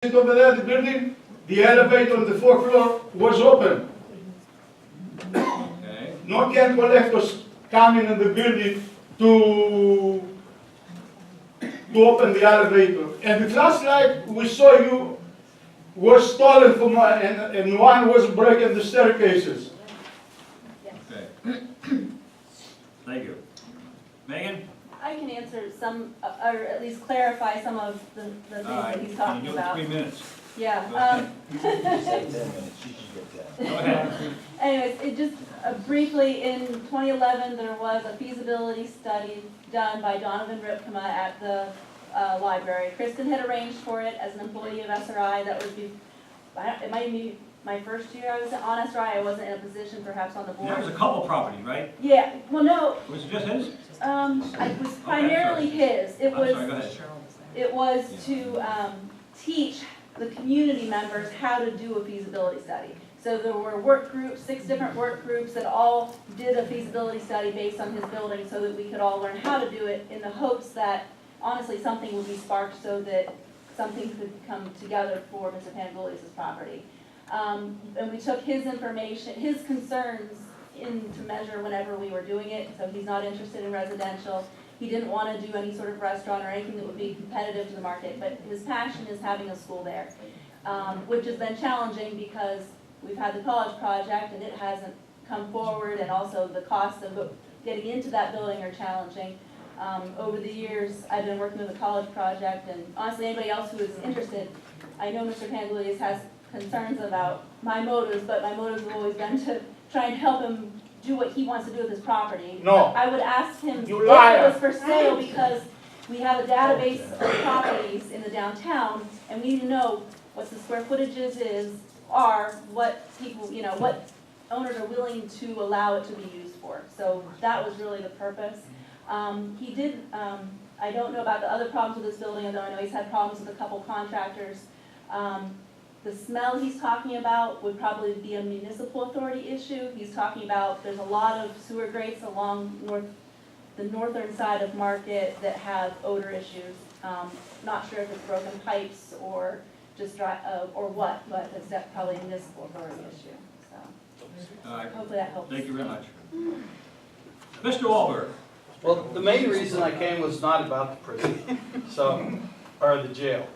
over there, the building, the elevator on the fourth floor was open. Okay. No can collectors coming in the building to open the elevator. And the flashlight we saw you was stolen from and one was breaking the staircases. Okay. Thank you. Megan? I can answer some, or at least clarify some of the things that he's talking about. Can you do it in 3 minutes? Yeah. You said 10 minutes, you can get that. Go ahead. Anyways, it just briefly, in 2011, there was a feasibility study done by Donovan Ripkema at the library. Kristen had arranged for it as an employee of SRI. That would be, it might be my first year I was on SRI. I wasn't in a position perhaps on the board. There was a couple property, right? Yeah, well, no, Was it just his? it was primarily his. It I'm was. sorry, go ahead. It was to teach the community members how to do a feasibility study. So there were work groups, 6 different work groups that all did a feasibility study based on his building so that we could all learn how to do it in the hopes that honestly something would be sparked so that something could come together for Mr. Pangolius' property. And we took his information, his concerns in to measure whenever we were doing it. So he's not interested in residential. He didn't want to do any sort of restaurant or anything that would be competitive to the market, but his passion is having a school there, which has been challenging because we've had the college project and it hasn't come forward, and also the cost of getting into that building are challenging. Over the years, I've been working with the college project, and honestly, anybody else who is interested, I know Mr. Pangolius has concerns about my motives, but my motives have always been to try and help him do what he wants to do with his property. No. I would ask him if it You liar. was for sale because we have a database of properties in the downtown, and we need to know what the square footages are, what people, what owners are willing to allow it to be used for. So that was really the purpose. He did, I don't know about the other problems with this building, although I know he's had problems with a couple contractors. The smell he's talking about would probably be a municipal authority issue. He's talking about there's a lot of sewer grates along the northern side of Market that have odor issues. Not sure if it's broken pipes or just dry, or what, but it's probably a municipal authority issue. So All right. hopefully that helps. Thank you very much. Mr. Wahlberg? Well, the main reason I came was not about the prison, or the jail.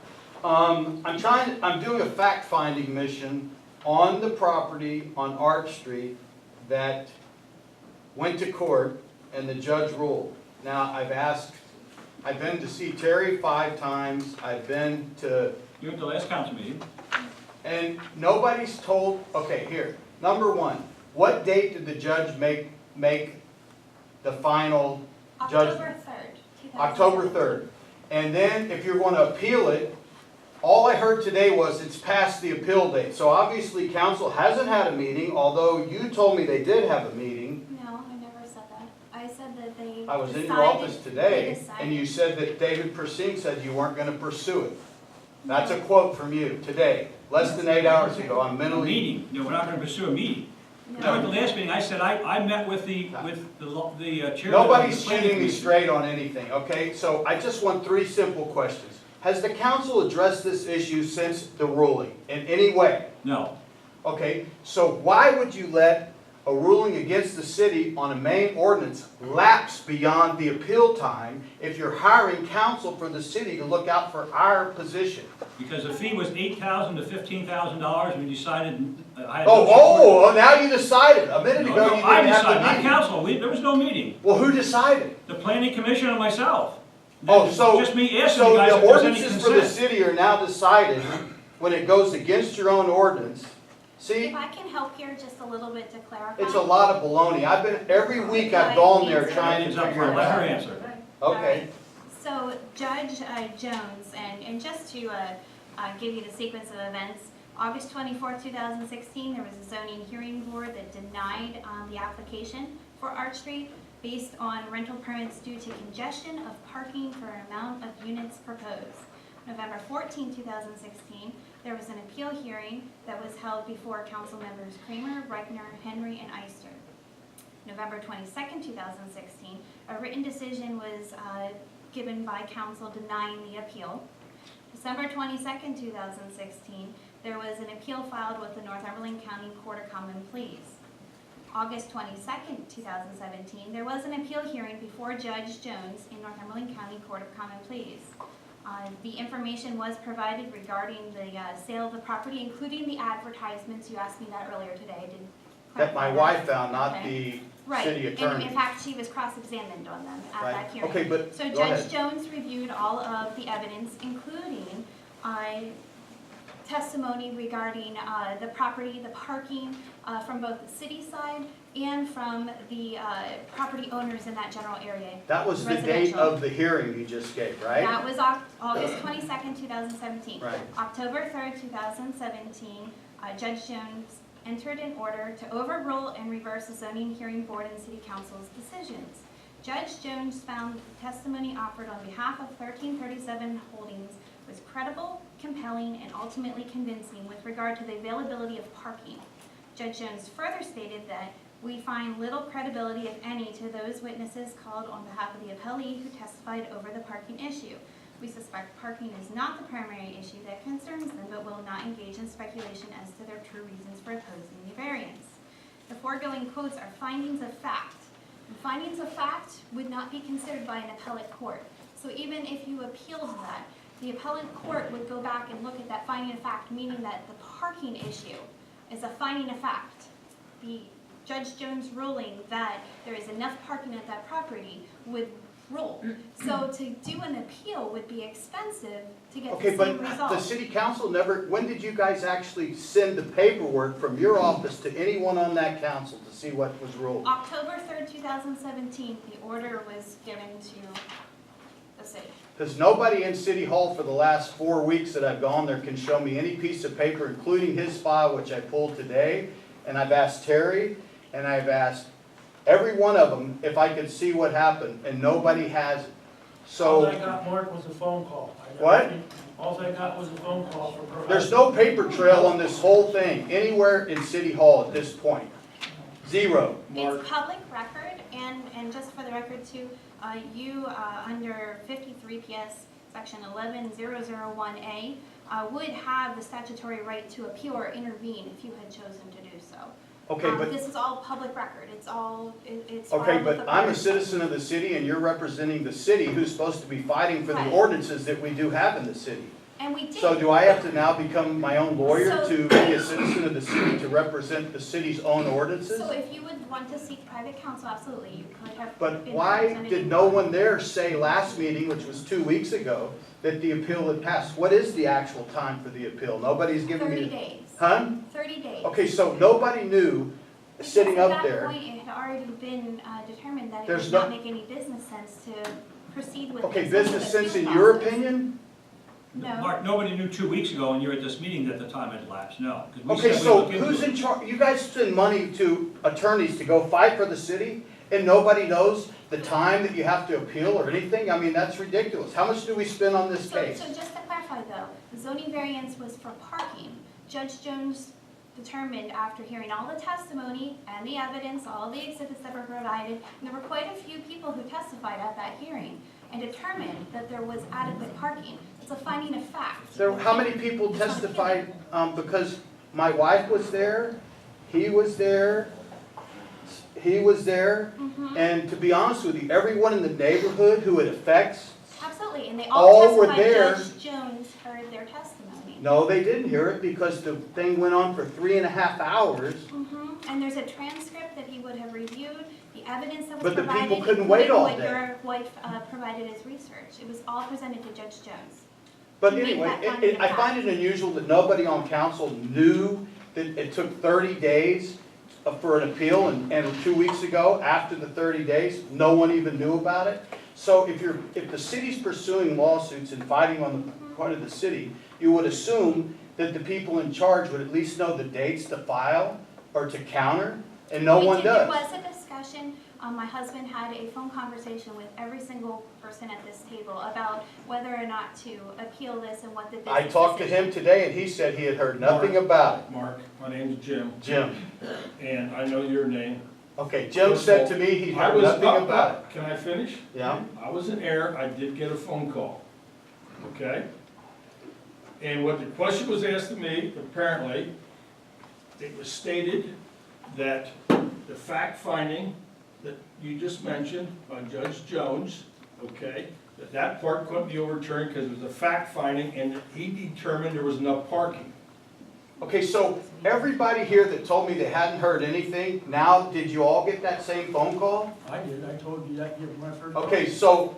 I'm doing a fact-finding mission on the property on Arch Street that went to court and the judge ruled. Now, I've been to see Terry 5 times, I've been to, You were at the last council meeting. and nobody's told, okay, here, number 1, what date did the judge make the final judgment? October 3rd, 2000. October 3rd. And then if you're going to appeal it, all I heard today was it's past the appeal date. So obviously council hasn't had a meeting, although you told me they did have a meeting. No, I never said that. I said that they I was in your decided- office today, they decided- and you said that David Persing said you weren't going to pursue it. That's a quote from you today, less than 8 hours ago. I'm A mentally... meeting. No, we're not going to pursue a meeting. No. At the last meeting, I said I met with the chair. Nobody's shooting me straight on anything, okay? So I just want 3 simple questions. Has the council addressed this issue since the ruling in any way? No. Okay, so why would you let a ruling against the city on a main ordinance lapse beyond the appeal time if you're hiring counsel for the city to look out for our position? Because the fee was $8,000 to $15,000, and we decided. I had Oh, now you decided. A minute No, ago no, you I didn't have decided, the not meeting. council. There was no meeting. Well, who decided? The planning commission and myself. Oh, so, Just me asking so you guys the if there's any ordinances for the consent. city are now decided when it goes against your own ordinance. See? If I can help here just a little bit to clarify. It's a lot of baloney. Every week I've gone there trying to Hands up figure front. it Let her out. answer. Okay. So Judge Jones, and just to give you the sequence of events, August 24, 2016, there was a zoning hearing board that denied the application for Arch Street based on rental permits due to congestion of parking for an amount of units proposed. November 14, 2016, there was an appeal hearing that was held before council members Kramer, Reichner, Henry, and Eister. November 22nd, 2016, a written decision was given by council denying the appeal. December 22nd, 2016, there was an appeal filed with the Northumberland County Court of Common Pleas. August 22nd, 2017, there was an appeal hearing before Judge Jones in Northumberland County Court of Common Pleas. The information was provided regarding the sale of the property, including the advertisements. You asked me that earlier today. I didn't That my clarify wife found, not Okay. the Right. city And attorney. in fact, she was cross-examined on them at Right. that hearing. Okay, but So go Judge ahead. Jones reviewed all of the evidence, including testimony regarding the property, the parking, from both the city side and from the property owners in that general area. That was the date residential. of the hearing you just gave, right? That was August 22nd, 2017. Right. October 3rd, 2017, Judge Jones entered an order to overrule and reverse the zoning hearing board and city council's decisions. Judge Jones found the testimony offered on behalf of 1337 Holdings was credible, compelling, and ultimately convincing with regard to the availability of parking. Judge Jones further stated that we find little credibility, if any, to those witnesses called on behalf of the appellee who testified over the parking issue. We suspect parking is not the primary issue that concerns them, but will not engage in speculation as to their true reasons for opposing the variance. The foregoing quotes are findings of fact. And findings of fact would not be considered by an appellate court. So even if you appealed that, the appellate court would go back and look at that finding of fact, meaning that the parking issue is a finding of fact. The Judge Jones ruling that there is enough parking at that property would rule. So to do an appeal would be expensive to get the Okay, but same result. the city council never, when did you guys actually send the paperwork from your office to anyone on that council to see what was ruled? October 3rd, 2017, the order was given to the city. Because nobody in City Hall for the last 4 weeks that I've gone there can show me any piece of paper, including his file, which I pulled today. And I've asked Terry, and I've asked every one of them if I could see what happened, and nobody has it. All I So got, Mark, was a phone call. What? All I got was a phone call from. there's no paper trail on this whole thing anywhere in City Hall at this point. Zero. It's public record, and just for the record too, you, under 53 PS section 11001A, would have the statutory right to appeal or intervene if you had chosen to do so. Okay, but This is all public record, it's all, it's okay, filed with but the I'm a court. citizen of the city, and you're representing the city, who's supposed to be fighting for the Right. ordinances that we do have in the city. And we did. So do I have to now become my own lawyer So- to be a citizen of the city to represent the city's own ordinances? So if you would want to seek private counsel, absolutely, you could have. But been why represented did in no court. one there say last meeting, which was 2 weeks ago, that the appeal had passed? What is the actual time for the appeal? Nobody's giving 30 me. days. Huh? 30 days. Okay, so nobody knew, Because sitting up At there. that point, it had already been determined that it There's would no- not make any business sense to proceed with. Okay, this business appeal sense in your process. opinion? No. Mark, nobody knew 2 weeks ago when you were at this meeting that the time had elapsed, no. 'Cause we Okay, said we'd so look into who's it. in charge? You guys send money to attorneys to go fight for the city, and nobody knows the time that you have to appeal or anything? I mean, that's ridiculous. How much do we spend on this So case? just to clarify though, the zoning variance was for parking. Judge Jones determined after hearing all the testimony and the evidence, all the exhibits that were provided, and there were quite a few people who testified at that hearing, and determined that there was adequate parking. It's a finding of fact. How many people testified, because my wife was there, he was there, Mhm. and to be honest with you, everyone in the neighborhood who it affects, Absolutely, and they all all were testified, there. Judge Jones heard their testimony. no, they didn't hear it because the thing went on for 3.5 hours. And there's a transcript that he would have reviewed, the evidence that was But the provided. people couldn't wait all including day. what your wife provided as research. It was all presented to Judge Jones. But To make anyway, that finding of I find fact. it unusual that nobody on council knew that it took 30 days for an appeal, and 2 weeks ago, after the 30 days, no one even knew about it. So if the city's pursuing lawsuits and fighting on the part of the city, you would assume that the people in charge would at least know the dates to file or to counter, and no one There does. was a discussion, my husband had a phone conversation with every single person at this table about whether or not to appeal this and what the business I talked to him decision- today, and he said he had heard nothing about it. Mark, my name's Jim, Jim. and I know your name. Okay, Jim said to me he I heard was nothing up- about it. Can I finish? Yeah? I was in error, I did get a phone call, okay? And what the question was asked to me, apparently, it was stated that the fact finding that you just mentioned by Judge Jones, okay, that part couldn't be overturned because it was a fact finding and that he determined there was enough parking. Okay, so everybody here that told me they hadn't heard anything, now, did you all get that same phone call? I did, I told you that when I first. Okay, so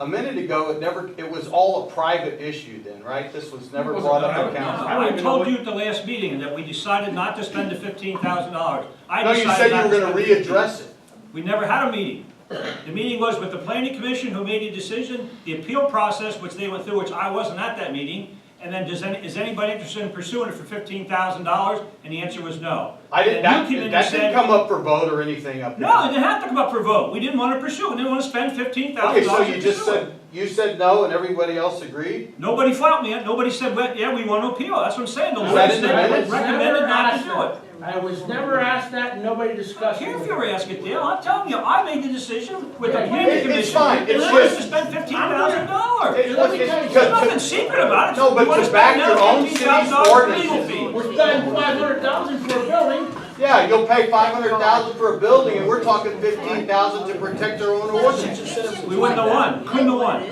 a minute ago, it was all a private issue then, right? This was never brought up to council. don't I even know told what- you at the last meeting that we decided not to spend the $15,000. No, you said you were gonna readdress it. We never had a meeting. The meeting was with the planning commission who made a decision, the appeal process, which they went through, which I wasn't at that meeting, and then is anybody interested in pursuing it for $15,000? And the answer was no. I didn't, And you came in and that didn't said- come up for vote or anything up there. No, it didn't have to come up for vote. We didn't want to pursue it. We didn't want to spend $15,000 Okay, so to you just pursue it. said, you said no and everybody else agreed? Nobody fought me. Nobody said, well, yeah, we want to appeal. That's what I'm saying. The Is lawyer that in the said, minutes? recommended not to do it. I was never asked that, and nobody I discussed don't it. care if you were asking, Dale. I'm telling you, I made the decision with the Yeah, planning it's commission. fine. It's And I was just- to spend $15,000. It- Let me it's tell you There's because- nothing secret about it. No, but You wanna to back spend your another own city's $15,000 for legal ordinances. fees. We're spending $500,000 for a building. Yeah, you'll pay $500,000 for a building and we're talking $15,000 to protect our own ordinance. We wouldn't have won. Couldn't have won.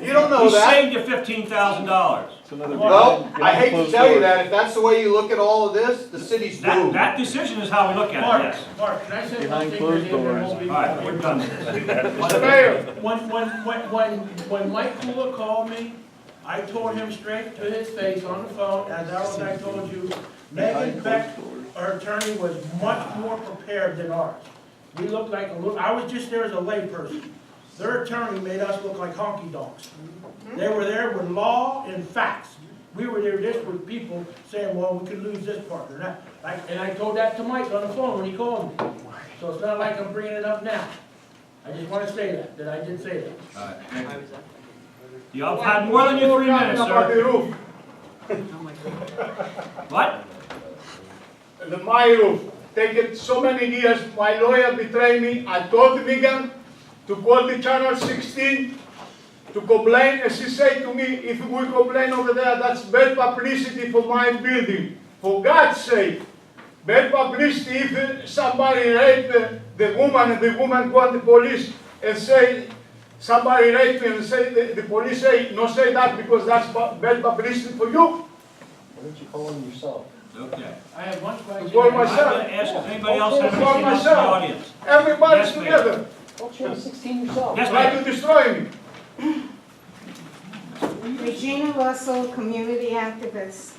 You don't know We that. saved you $15,000. Well, I hate to tell you that, if that's the way you look at all of this, the city's doomed. That decision is how we look at it, Mark, yes. Mark, can I say one Behind thing? closed that there doors. won't be- All right, we're done. Mr. Mayor, When Mike Kula called me, I told him straight to his face on the phone, as I told you, Megan Beck, our attorney, was much more prepared than ours. We looked like a little, I was just there as a layperson. Their attorney made us look like honky donks. They were there with law and facts. We were there just with people saying, well, we could lose this part or that. And I told that to Mike on the phone when he called me. So it's not like I'm bringing it up now. I just want to say that I did say that. Y'all have had more than your 3 minutes, about the sir. roof, What? my roof. Take it so many years, my lawyer betrayed me. I told Megan to call the channel 16 to complain, and she said to me, if we complain over there, that's bad publicity for my building. For God's sake, bad publicity if somebody raped the woman and the woman called the police and say, somebody raped me and say, the police say, no say that because that's bad publicity for you. Why don't you call him yourself? Okay. I have one question. For I'm myself. going to ask if anybody else has For anything else in the myself. audience. Everybody's Yes, ma'am. together, Call Channel 16 yourself. Yes, try ma'am. to destroy me. Regina Russell, community activist.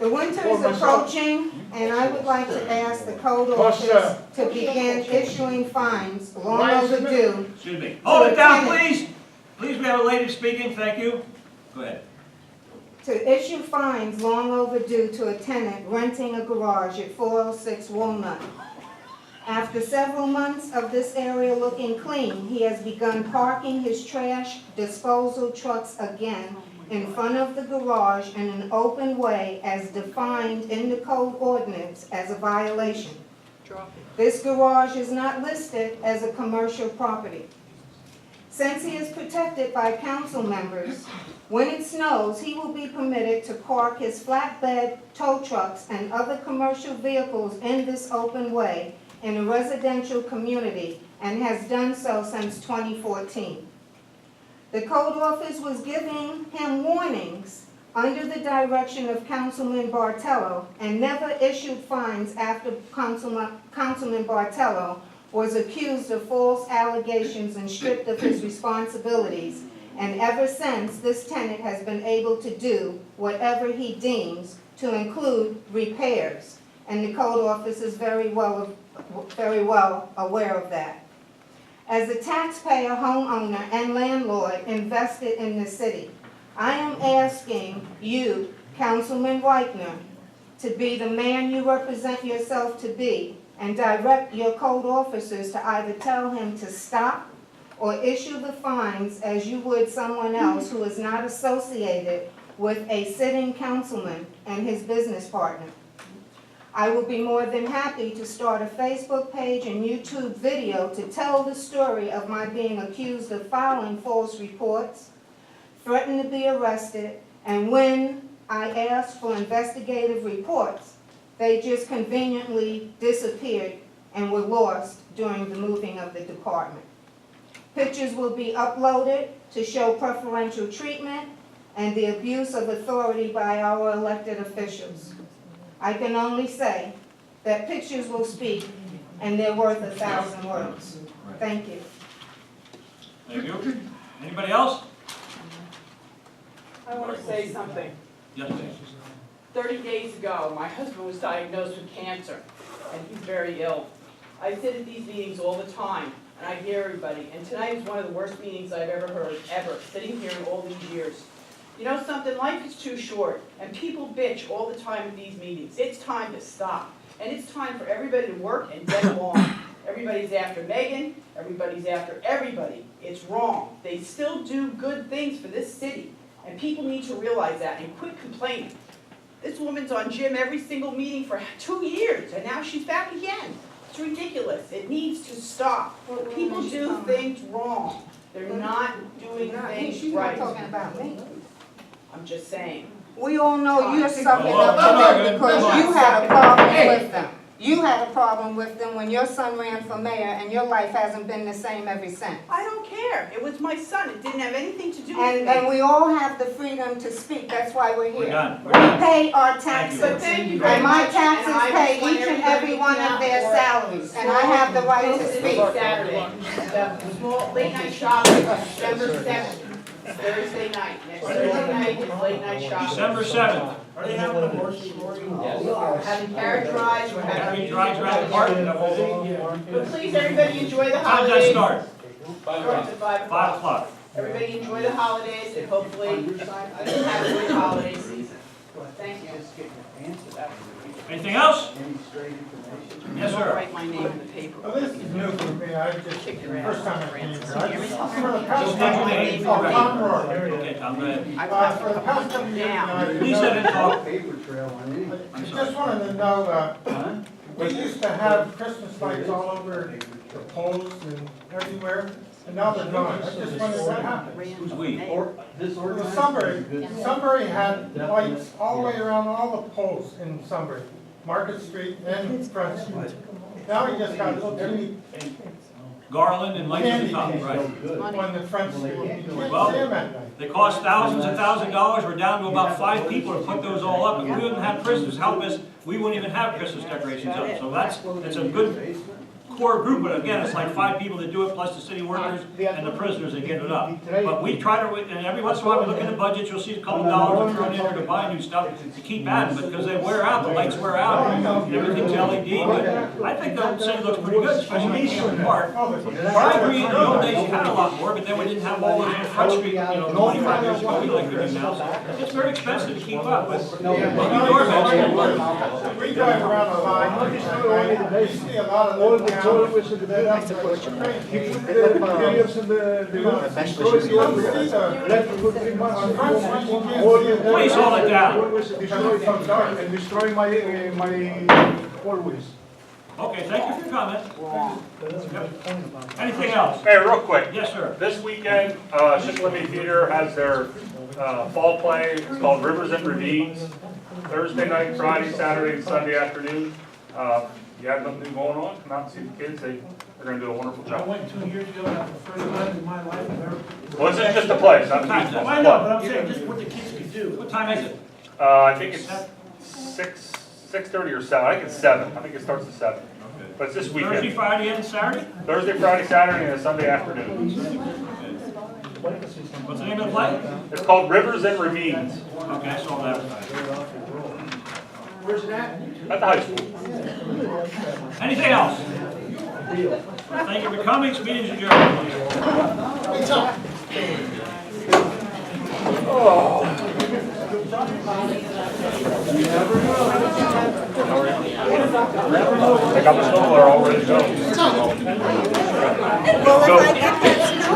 The winter For is myself. approaching, and I would like to ask the code Yes, sir. office to begin issuing fines long Why is it- overdue. Excuse me. Hold it down, please. Please, we have a lady speaking. Thank you. Go ahead. To issue fines long overdue to a tenant renting a garage at 406 Walnut. After several months of this area looking clean, he has begun parking his trash disposal trucks again in front of the garage in an open way as defined in the code ordinance as a violation. This garage is not listed as a commercial property. Since he is protected by council members, when it snows, he will be permitted to park his flatbed, tow trucks, and other commercial vehicles in this open way in a residential community and has done so since 2014. The code office was giving him warnings under the direction of Councilman Bartello and never issued fines after Councilman Bartello was accused of false allegations and stripped of his responsibilities. And ever since, this tenant has been able to do whatever he deems, to include repairs. And the code office is very well aware of that. As a taxpayer, homeowner, and landlord invested in the city, I am asking you, Councilman Whitener, to be the man you represent yourself to be and direct your code officers to either tell him to stop or issue the fines as you would someone else who is not associated with a sitting councilman and his business partner. I will be more than happy to start a Facebook page and YouTube video to tell the story of my being accused of filing false reports, threatened to be arrested, and when I asked for investigative reports, they just conveniently disappeared and were lost during the moving of the department. Pictures will be uploaded to show preferential treatment and the abuse of authority by our elected officials. I can only say that pictures will speak, and they're worth 1,000 words. Thank you. Thank you. Anybody else? I want to say something. Yes, please. 30 days ago, my husband was diagnosed with cancer, and he's very ill. I sit at these meetings all the time, and I hear everybody, and tonight is one of the worst meetings I've ever heard, ever, sitting here in all these years. You know something, life is too short, and people bitch all the time at these meetings. It's time to stop, and it's time for everybody to work and get along. Everybody's after Megan, everybody's after everybody. It's wrong. They still do good things for this city, and people need to realize that and quit complaining. This woman's on Jim every single meeting for 2 years, and now she's back again. It's ridiculous. It needs to stop. People do things wrong. They're not doing things She's not right. talking about me. I'm just saying. We all know you're sucking Well, up well, to them because well, you had a problem Hey. with them. You had a problem with them when your son ran for mayor, and your life hasn't been the same ever since. I don't care. It was my son. It didn't have anything to do with And me. we all have the freedom to speak, that's why we're We're here. done. We pay our taxes. But thank you very And my much. taxes And I pay just want each and everybody every one to of their know salaries, and I have the right to This speak. Saturday, the small late night shopping, December 7th, Thursday night. Next Thursday night is late night shopping. December 7th. Are they having a horse story? We're having carriage rides, we're having. Carriage rides around the park. But please, everybody enjoy the How does that holidays. start? Starts at 5 5 o'clock. o'clock. Everybody enjoy the holidays and hopefully have a good holiday season. Thank you. Anything else? Yes, Don't sir. write my name in the paper. Well, this is new for me, I just, Kick your ass. first time I came here. Francis. I just, for the past Just couple mention of your years, name. oh, Tom Roy. Okay, Tom, go ahead. I will have For to the past couple of years, down. I Please let him talk. I just wanted to know, we used to have Christmas lights all over the poles and everywhere, and now they're gone. I just wondered what happened. Who's we? Well, Sunbury had lights all the way around all the poles in Sunbury, Market Street and Front Street. Now we just got little teeny Garland and lights at the top, candy right. canes on the Front Street. You can't Well, see them at night. They cost thousands and thousands of dollars. We're down to about 5 people to put those all up. If we wouldn't have Christmas help us, we wouldn't even have Christmas decorations up. So that's a good core group, but again, it's like 5 people that do it, plus the city workers and the prisoners that get it up. But we try to, and every once in a while, we look at the budget, you'll see a couple dollars thrown in there to buy new stuff to keep adding, because they wear out, the lights wear out, everything's LED, but I think the city looks pretty good, especially when you can't park. I agree, in the old days, you had a lot more, but then we didn't have all those on Front Street, 25 years ago, like we do now. So it's very expensive to keep up, but maybe your budget. We drive around a lot, and you see a lot of little towns. You don't see the on Front Street, you can't see it. Please hold it down. Because it's so dark. And destroy my always. Okay, thank you for your comment. Yep. Anything else? Hey, real quick, Yes, sir. this weekend, Shikellamy Theater has their fall play. It's called Rivers and Ravines. Thursday night, Friday, Saturday, and Sunday afternoon. You have nothing going on, come out and see the kids. They're gonna do a wonderful I job. went 2 years ago, and that's the first time in my life I've ever. Well, this is just a play, it's not a Time. musical. I know, but I'm saying just what the kids could do. What time is it? I think it's 6:30 or 7. I think it's 7. I think it starts at 7. But it's this Thursday, weekend. Friday, and Saturday? Thursday, Friday, Saturday, and a Sunday afternoon. What's the name of the play? It's called Rivers and Ravines Okay, I saw that. Where's it at? at the high school. Anything else? Thank you for coming, this meeting is adjourned. I got the snowblower all ready to go. Well, if I get that snow.